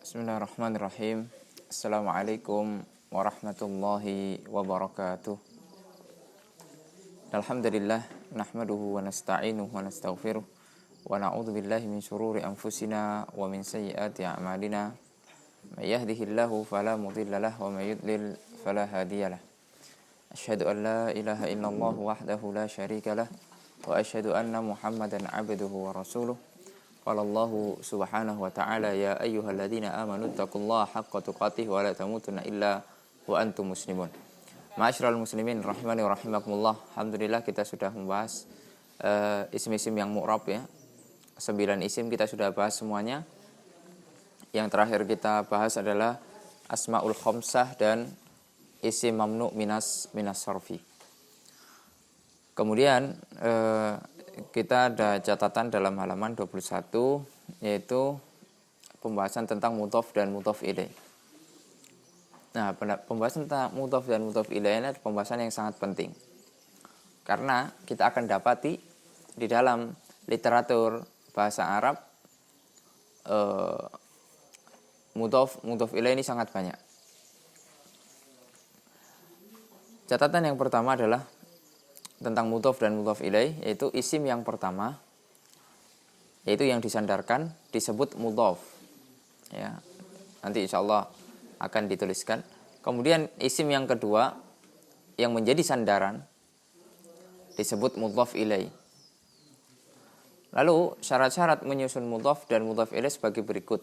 Bismillahirrahmanirrahim. Assalamualaikum warahmatullahi wabarakatuh. Alhamdulillah nahmaduhu wa nasta'inuhu wa nastaghfiruh wa na'udzu billahi min syururi anfusina wa min sayyiati a'malina. May yahdihillahu fala mudilla lahu wa may yudlil fala hadiyalah. Asyhadu an la ilaha illallah wahdahu la syarika lah wa asyhadu anna Muhammadan 'abduhu wa rasuluh. Qala Allahu subhanahu wa ta'ala ya ayyuhalladzina amanu taqullaha haqqa tuqatih wa la tamutunna illa wa antum muslimun. Ma'asyiral muslimin rahimani wa rahimakumullah. Alhamdulillah kita sudah membahas isim-isim yang mu'rab ya. 9 isim kita sudah bahas semuanya. Yang terakhir kita bahas adalah asmaul khamsah dan isim mamnu minas sarfi. Kemudian kita ada catatan dalam halaman 21 yaitu pembahasan tentang mudhof dan mudhof ilaih. Nah, pembahasan tentang mudhof dan mudhof ilaih ini adalah pembahasan yang sangat penting. Karena kita akan dapati di dalam literatur bahasa Arab mudhof ilaih ini sangat banyak. Catatan yang pertama adalah tentang mudhof dan mudhof ilaih, yaitu isim yang pertama yaitu yang disandarkan disebut mudhof ya, nanti insyaallah akan dituliskan. Kemudian isim yang kedua yang menjadi sandaran disebut mudhof ilaih. Lalu syarat-syarat menyusun mudhof dan mudhof ilaih sebagai berikut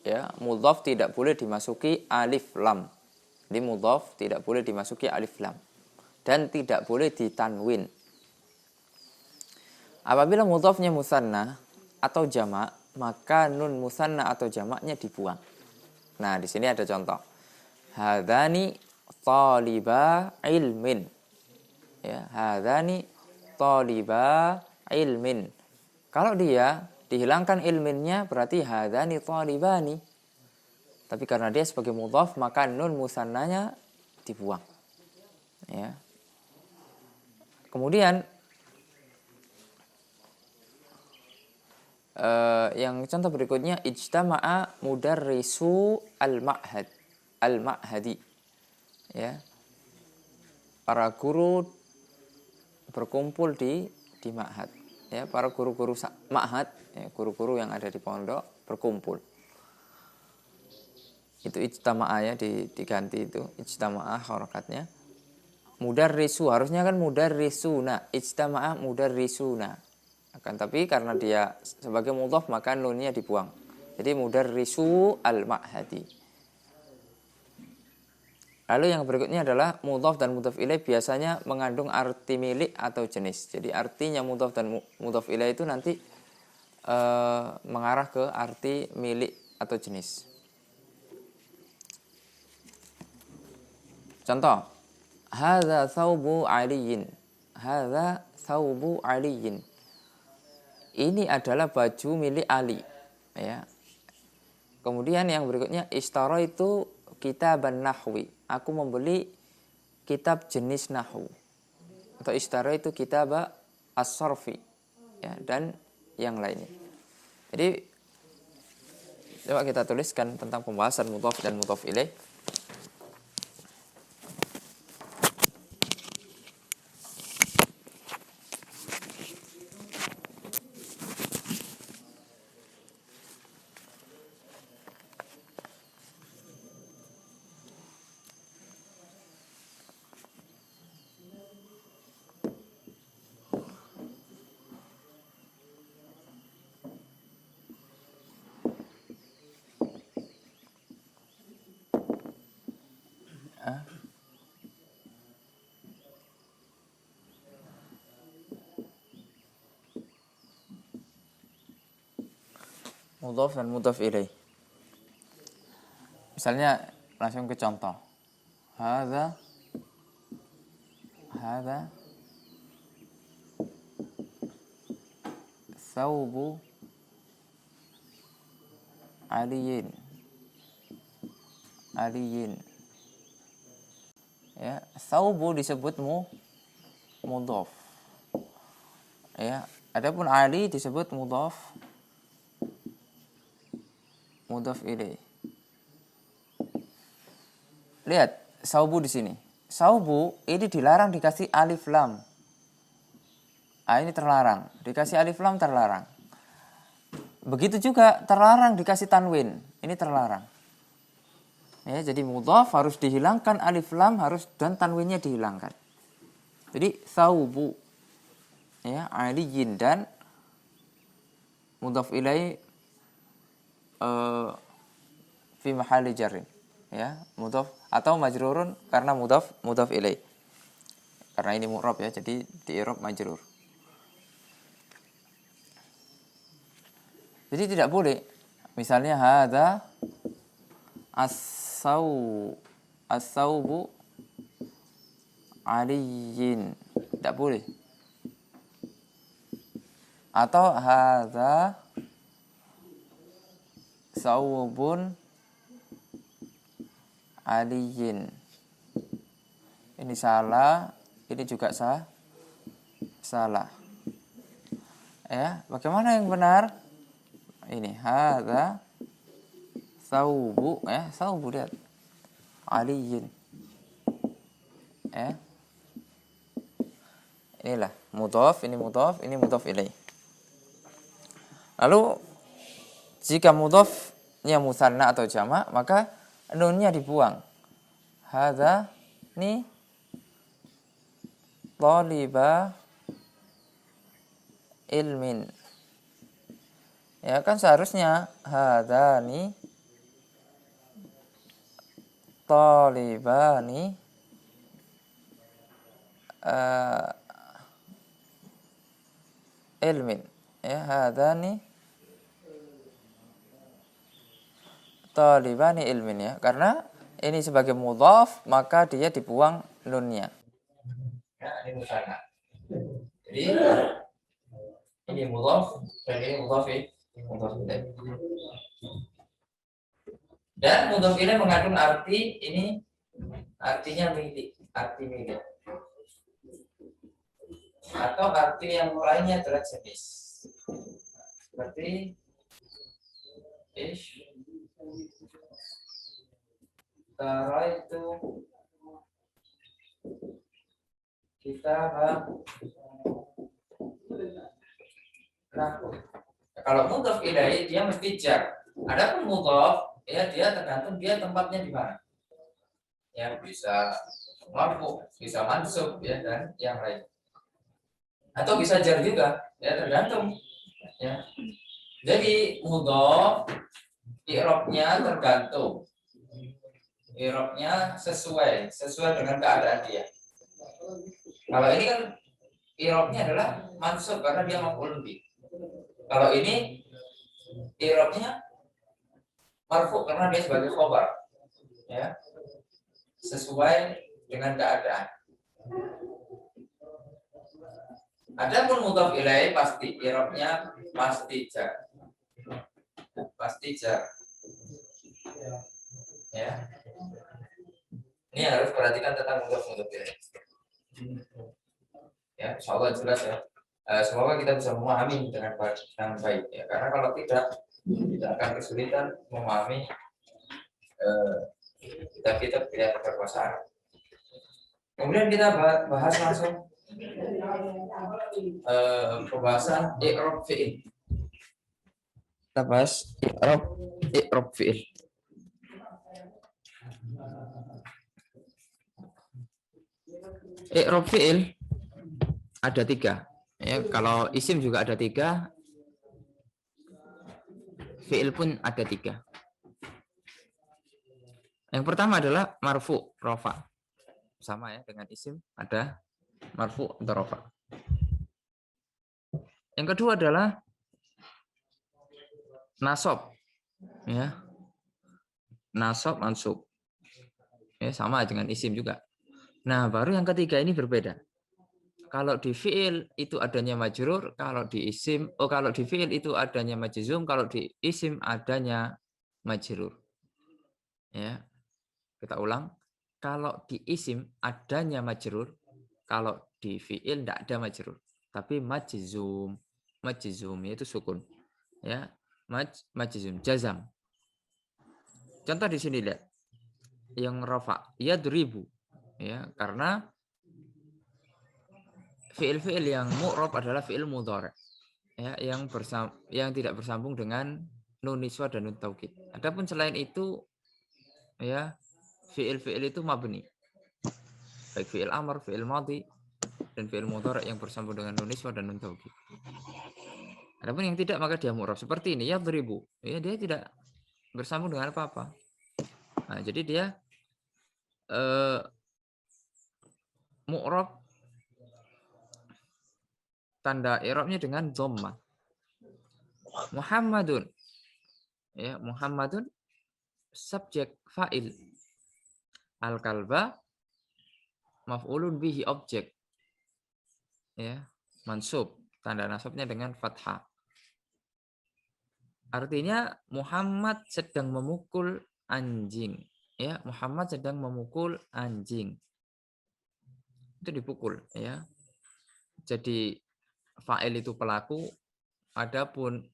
ya. Mudhof tidak boleh dimasuki alif lam. Di mudhof tidak boleh dimasuki alif lam dan tidak boleh ditanwin. Apabila mudhofnya musanna atau jamak, maka nun musanna atau jamaknya dibuang. Nah, di sini ada contoh. Hadzani thaliba ilmin. Ya, hadzani thaliba ilmin. Kalau dia dihilangkan ilminnya berarti hadzani thalibani. Tapi karena dia sebagai mudhof maka nun musannanya dibuang. Ya. Kemudian yang contoh berikutnya ijtama'a mudarrisu al-ma'hadi ya. Para guru berkumpul di ma'had ya, para guru-guru ma'had ya, guru-guru yang ada di pondok berkumpul. Itu ijtama'a ya, diganti itu ijtama'a harakatnya. Mudarrisu harusnya kan mudarrisuna, ijtama'a mudarrisuna. Akan tapi karena dia sebagai mudhof maka nunnya dibuang. Jadi mudarrisu al-ma'hadi. Lalu yang berikutnya adalah mudhof dan mudhof ilaih biasanya mengandung arti milik atau jenis. Jadi artinya mudhof dan mudhof ilaih itu nanti mengarah ke arti milik atau jenis. Contoh, hadza thawbu aliyin. Hadza thawbu aliyin. Ini adalah baju milik Ali ya. Kemudian yang berikutnya ishtara itu kitaban nahwi. Aku membeli kitab jenis nahwu. Atau ishtara itu kitab as-sarfi ya, dan yang lainnya. Jadi coba kita tuliskan tentang pembahasan mudhof dan mudhof ilaih. Mudhof dan mudhof ilaih. Misalnya langsung ke contoh. Hadza thawbu aliyin. Ya, thawbu disebut mudhof. Ya, adapun ali disebut mudhof mudhaf ilaih. Lihat saubu di sini. Saubu ini dilarang dikasih alif lam. Ini terlarang. Dikasih alif lam terlarang. Begitu juga terlarang dikasih tanwin. Ini terlarang. Ya, jadi mudhaf harus dihilangkan alif lam harus dan tanwinnya dihilangkan. Jadi saubu ya aliyin dan mudhaf ilaih fi mahalli jarrin. Ya, mudhaf atau majrurun karena mudhaf ilaih. Karena ini mu'rab ya, jadi di i'rab majrur. Jadi tidak boleh. Misalnya hadza as-saubu aliyin. Tidak boleh. Atau hadza saubun aliyin. Ini salah, ini juga salah. Ya, bagaimana yang benar? Ini hadza saubu ya, saubu lihat. Aliyin. Ya. Inilah mudhaf, ini mudhaf ilaih. Lalu jika mudhafnya musanna atau jamak, maka nunnya dibuang. Hadza ni thaliba ilmin. Ya kan seharusnya hadzani talibani ilmin. Ya hadzani talibani ilmin ya. Karena ini sebagai mudhaf maka dia dibuang nunnya. Ya, ini musanna. Jadi ini mudhaf dan ini mudhaf ilaih. Dan mudhaf ilaih mengandung arti ini artinya milik, arti milik. Atau arti yang lainnya adalah jenis. Seperti itu kita kalau mudhaf ilaih dia mesti jar. Adapun mudhaf ya dia tergantung dia tempatnya di mana. Ya bisa marfu, bisa mansub ya dan yang lain. Atau bisa jar juga ya tergantung ya. Jadi mudhaf i'rabnya tergantung. I'rabnya sesuai dengan keadaan dia. Kalau ini kan i'rabnya adalah mansub karena dia maf'ul bih. Kalau ini i'rabnya marfu karena dia sebagai khabar. Ya. Sesuai dengan keadaan. Adapun mudhaf ilaih pasti i'rabnya pasti jar. Pasti jar. Ya. Ini yang harus perhatikan tentang mudhaf ilaih. Ya, insyaallah jelas ya. Semoga kita bisa memahami dengan baik ya. Karena kalau tidak akan kesulitan memahami kitab-kitab berbahasa Arab. Kemudian kita bahas langsung pembahasan i'rab fi'il. Kita bahas i'rab fi'il. I'rab fi'il ada 3. Ya, kalau isim juga ada 3. Fi'il pun ada 3. Yang pertama adalah marfu, rofa. Sama ya dengan isim, ada marfu atau rofa. Yang kedua adalah nasab. Ya. Nasab, mansub. Ya, sama dengan isim juga. Nah, baru yang ketiga ini berbeda. Kalau di fi'il itu adanya majrur, kalau di fi'il itu adanya majzum, kalau di isim adanya majrur. Ya. Kita ulang. Kalau di isim adanya majrur, kalau di fi'il tidak ada majrur, tapi majzum. Majzum yaitu sukun. Ya, majzum, jazam. Contoh di sini lihat. Yang rafa, yadribu. Ya, karena fiil-fiil yang mu'rab adalah fiil mudhari'. Ya, yang tidak bersambung dengan nun niswa dan nun taukid. Adapun selain itu ya fiil-fiil itu mabni. Baik fiil amr, fiil madhi dan fiil mudhari' yang bersambung dengan nun niswa dan nun taukid. Adapun yang tidak maka dia mu'rab seperti ini yadribu. Ya, dia tidak bersambung dengan apa-apa. Nah, jadi dia mu'rab tanda i'rabnya dengan dhammah. Muhammadun. Ya, Muhammadun subjek fa'il. Al-kalba maf'ulun bihi objek. Ya, mansub. Tanda nasabnya dengan fathah. Artinya Muhammad sedang memukul anjing. Ya, Muhammad sedang memukul anjing. Itu dipukul, ya. Jadi fa'il itu pelaku, adapun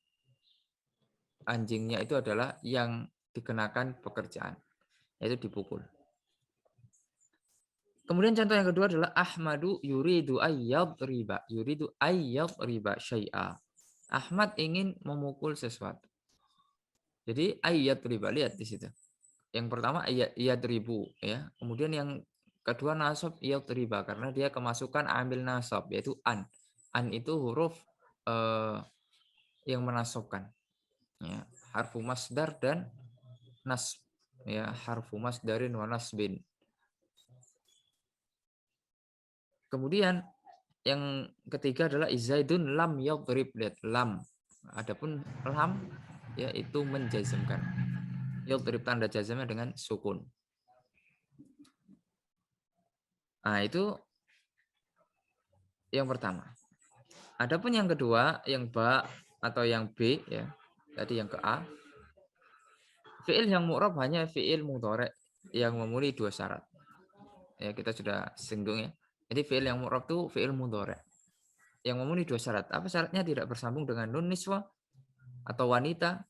anjingnya itu adalah yang dikenakan pekerjaan, yaitu dipukul. Kemudian contoh yang kedua adalah Ahmadu yuridu ayyadriba. Yuridu ayyadriba syai'a. Ahmad ingin memukul sesuatu. Jadi ayyadriba, lihat di situ. Yang pertama yadribu, ya. Kemudian yang kedua nasab yadriba karena dia kemasukan amil nasab yaitu an. An itu huruf yang menasabkan. Ya, harfu masdar dan nasb. Ya, harfu masdarin wa nasbin. Kemudian yang ketiga adalah Zaidun lam yadrib, lihat lam. Adapun lam yaitu menjazmkan. Yadrib tanda jazmnya dengan sukun. Nah, itu yang pertama. Adapun yang kedua, yang ba atau yang B ya. Tadi yang ke A. Fiil yang mu'rab hanya fiil mudhari' yang memenuhi dua syarat. Ya, kita sudah singgung ya. Jadi fiil yang mu'rab itu fiil mudhari' yang memenuhi dua syarat. Apa syaratnya? Tidak bersambung dengan nun niswa atau wanita.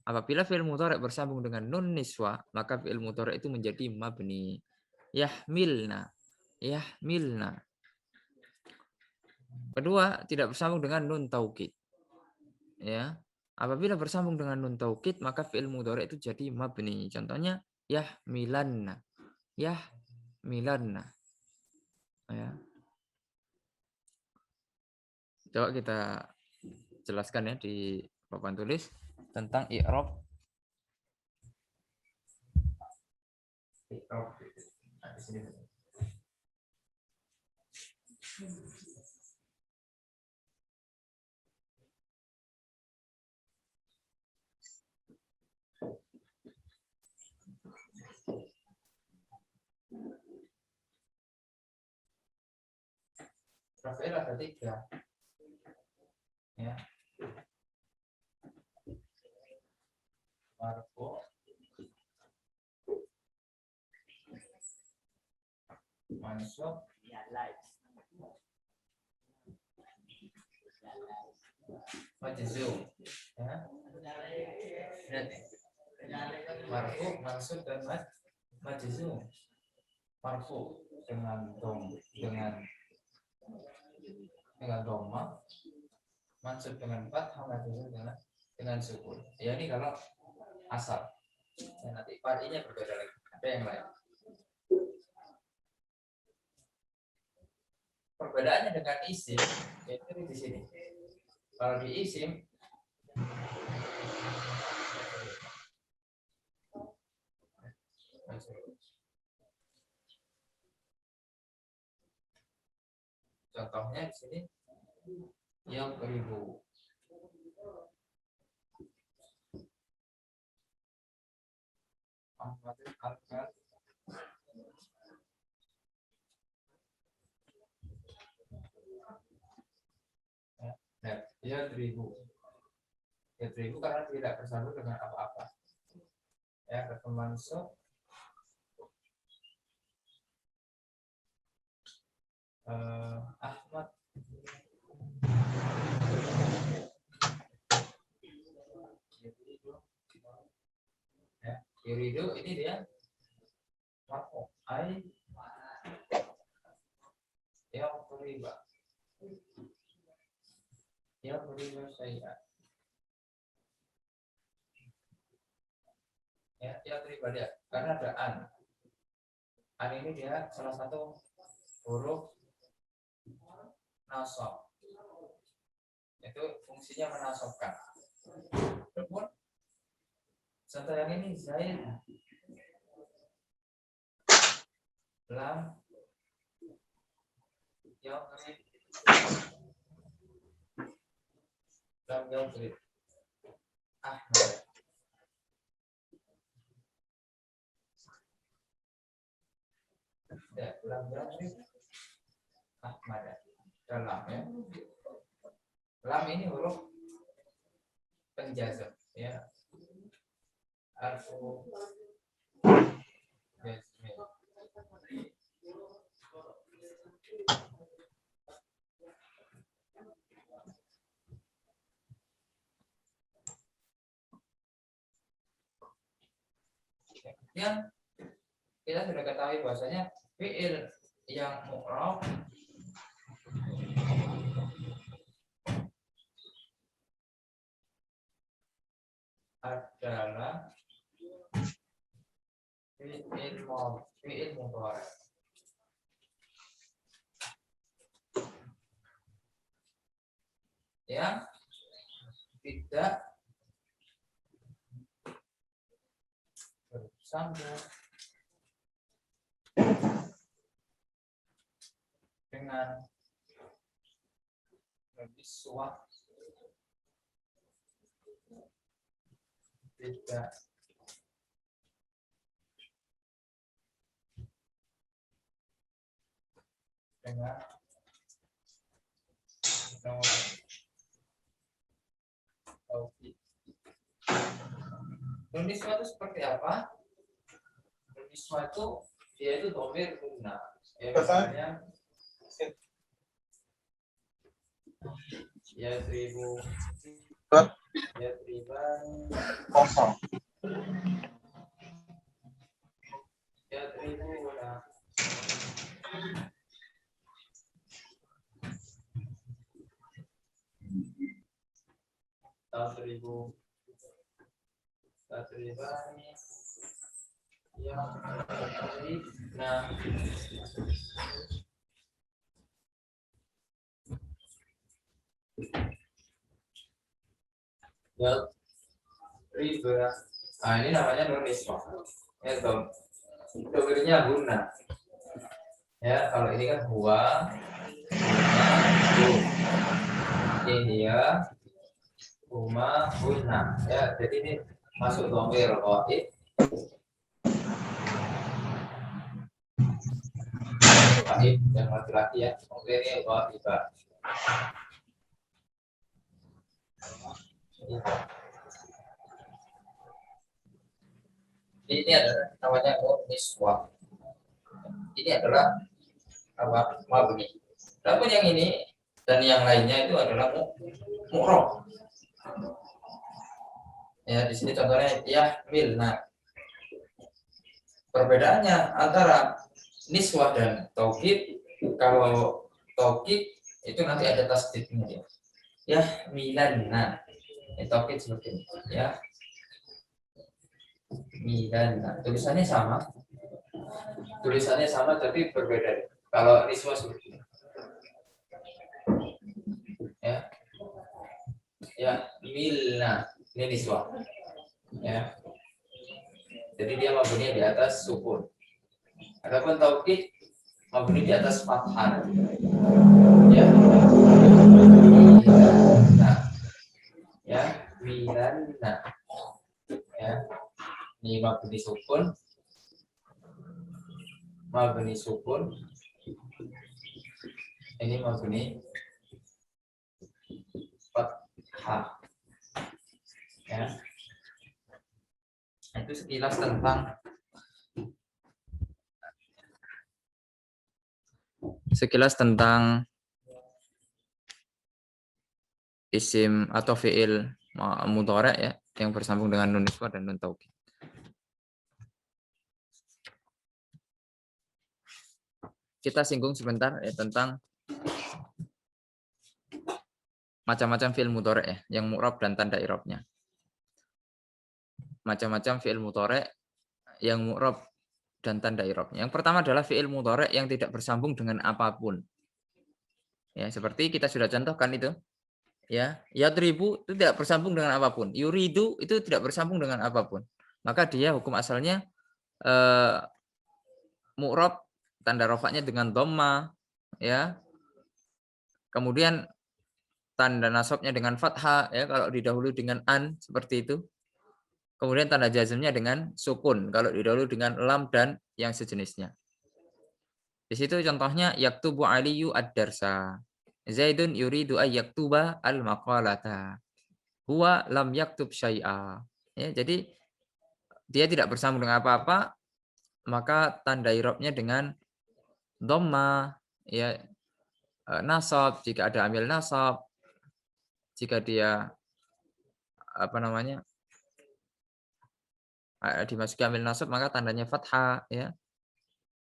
Apabila fiil mudhari' bersambung dengan nun niswa, maka fiil mudhari' itu menjadi mabni. Yahmilna. Yahmilna. Kedua, tidak bersambung dengan nun taukid. Ya. Apabila bersambung dengan nun taukid, maka fi'il mudhari' itu jadi mabni. Contohnya yahmilanna. Yahmilanna. Ya. Coba kita jelaskan ya di papan tulis tentang i'rab. Nah, di sini. Rafael ada 3. Ya. Marfu, mansub, majzum. Ya. Marfu, mansub dan majzum. Marfu dengan dhamma, mansub dengan fathah, majzum dengan sukun. Ya, ini kalau asal. Ya, nanti partinya berbeda lagi. Ada yang lain. Perbedaannya dengan isim itu di sini. Kalau di isim contohnya di sini yang beribu. Ya, beribu. Ya, beribu karena tidak bersambung dengan apa-apa. Ya, bermansub Ahmad ya, Yuridu ini dia marfu ai yang riba saya ya yang riba dia karena ada an ini dia salah satu huruf nasab itu fungsinya menasobkan. Contoh yang ini Zaid lam yadrib lam yadrib Ahmad. Ya, lam yadrib Ahmad. Dalam ya. Lam ini huruf penjazm ya. Alfu jazmi. Yang kita sudah ketahui bahwasanya fiil yang mu'rab adalah fiil mudhari. Yang tidak bersambung dengan niswah, tidak dengan taufik. Niswah itu seperti apa? Niswah itu dia itu dhamir guna. Ya misalnya ya tribu ya triban kosong ya tribu wala tatribu tatribani ya nah ya riba. Nah ini namanya nun niswah. Ya domirnya guna. Ya kalau ini kan huwa, ini ya, huma, guna. Ya jadi ini masuk domir qaid. Qaid yang laki-laki ya. Oke ini qaid. Ini adalah namanya niswah. Ini adalah apa mabni. Namun yang ini dan yang lainnya itu adalah mu'rab. Ya di sini contohnya yahmil. Nah, perbedaannya antara niswah dan taukid, kalau taukid itu nanti ada tasdidnya ya. Yahmilan. Nah, taukid seperti ini ya. Milan. Nah, tulisannya sama tapi berbeda. Kalau niswah seperti ini ya milna ini niswah ya, jadi dia mabninya di atas sukun. Adapun taukid mabni di atas fathah ya. Milanna ya, ini mabni sukun ini mabni fathah ya. Itu sekilas tentang isim atau fiil mudhari ya yang bersambung dengan nun niswah dan nun taukid. kita singgung sebentar ya tentang macam-macam fi'il mudhari' ya, yang mu'rab dan tanda i'rabnya. Macam-macam fi'il mudhari' yang mu'rab dan tanda i'rabnya. Yang pertama adalah fi'il mudhari' yang tidak bersambung dengan apapun. Ya, seperti kita sudah contohkan itu. Ya, yadribu itu tidak bersambung dengan apapun. Yuridu itu tidak bersambung dengan apapun. Maka dia hukum asalnya eh, mu'rab tanda rofaknya dengan dhamma ya. Kemudian tanda nasabnya dengan fathah ya kalau didahului dengan an seperti itu. Kemudian tanda jazmnya dengan sukun kalau didahului dengan lam dan yang sejenisnya. Di situ contohnya yaktubu aliyu ad-darsa. Zaidun yuridu ay yaktuba al-maqalata. Huwa lam yaktub syai'a. Ya, jadi dia tidak bersambung dengan apa-apa, maka tanda i'rabnya dengan dhamma ya, nasab jika ada amil nasab, jika dia apa namanya? Dimasuki amil nasab maka tandanya fathah ya.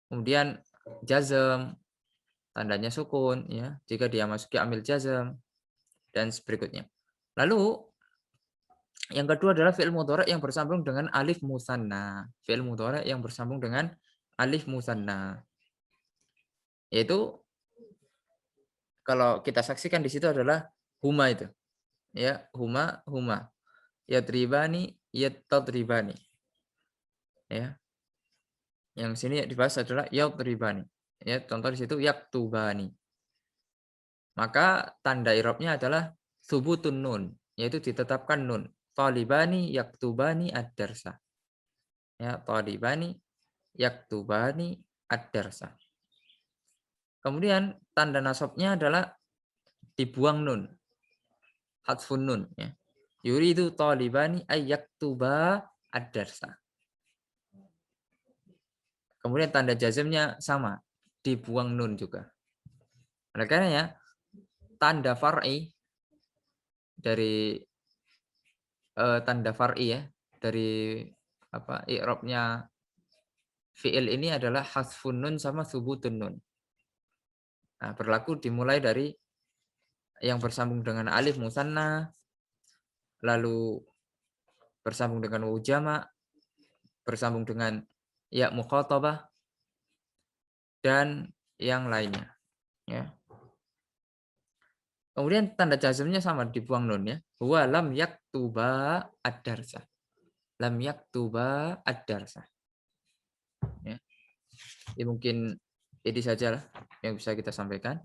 Kemudian jazm tandanya sukun ya jika dia masuki amil jazm dan berikutnya. Lalu yang kedua adalah fi'il mudhari' yang bersambung dengan alif musanna. Fi'il mudhari' yang bersambung dengan alif musanna. Yaitu kalau kita saksikan di situ adalah huma itu. Ya, huma. Yadribani, yatadribani. Ya. Yang sini dibahas adalah yadribani. Ya, contoh di situ yaktubani. Maka tanda i'rabnya adalah subutun nun, yaitu ditetapkan nun. Talibani yaktubani ad-darsa. Ya, talibani yaktubani ad-darsa. Kemudian tanda nasabnya adalah dibuang nun. Hadfun nun ya. Yuridu talibani ay yaktuba ad-darsa. Kemudian tanda jazmnya sama, dibuang nun juga. Oleh karenanya tanda far'i dari tanda far'i ya, dari apa i'rabnya fi'il ini adalah hasfun nun sama subutun nun. Nah, berlaku dimulai dari yang bersambung dengan alif musanna, lalu bersambung dengan wawu jama', bersambung dengan ya mukhatabah dan yang lainnya, ya. Kemudian tanda jazmnya sama dibuang nun ya. Huwa lam yaktuba ad-darsa. Lam yaktuba ad-darsa. Ya. Ya, mungkin ini saja yang bisa kita sampaikan.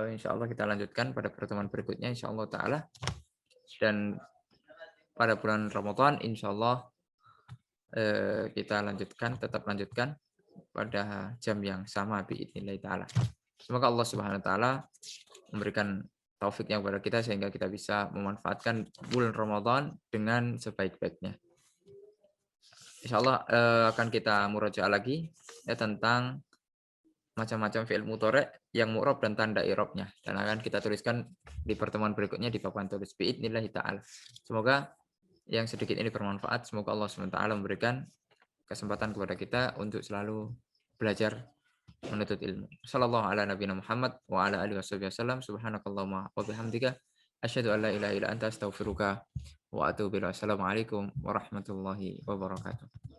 Insya Allah kita lanjutkan pada pertemuan berikutnya insya Allah ta'ala. Dan pada bulan Ramadan insya Allah kita tetap lanjutkan pada jam yang sama biidznillah ta'ala. Semoga Allah Subhanahu wa taala memberikan taufiknya kepada kita sehingga kita bisa memanfaatkan bulan Ramadan dengan sebaik-baiknya. Insya Allah akan kita murojaah lagi ya tentang macam-macam fi'il mudhari' yang mu'rab dan tanda i'rabnya dan akan kita tuliskan di pertemuan berikutnya di papan tulis biidznillah ta'ala. Semoga yang sedikit ini bermanfaat. Semoga Allah SWT memberikan kesempatan kepada kita untuk selalu belajar menuntut ilmu. Sallallahu ala nabiyina Muhammad wa ala alihi wasallam. Subhanakallahumma wa bihamdika asyhadu an la ilaha illa anta astaghfiruka wa atubu ilaik. Assalamualaikum warahmatullahi wabarakatuh.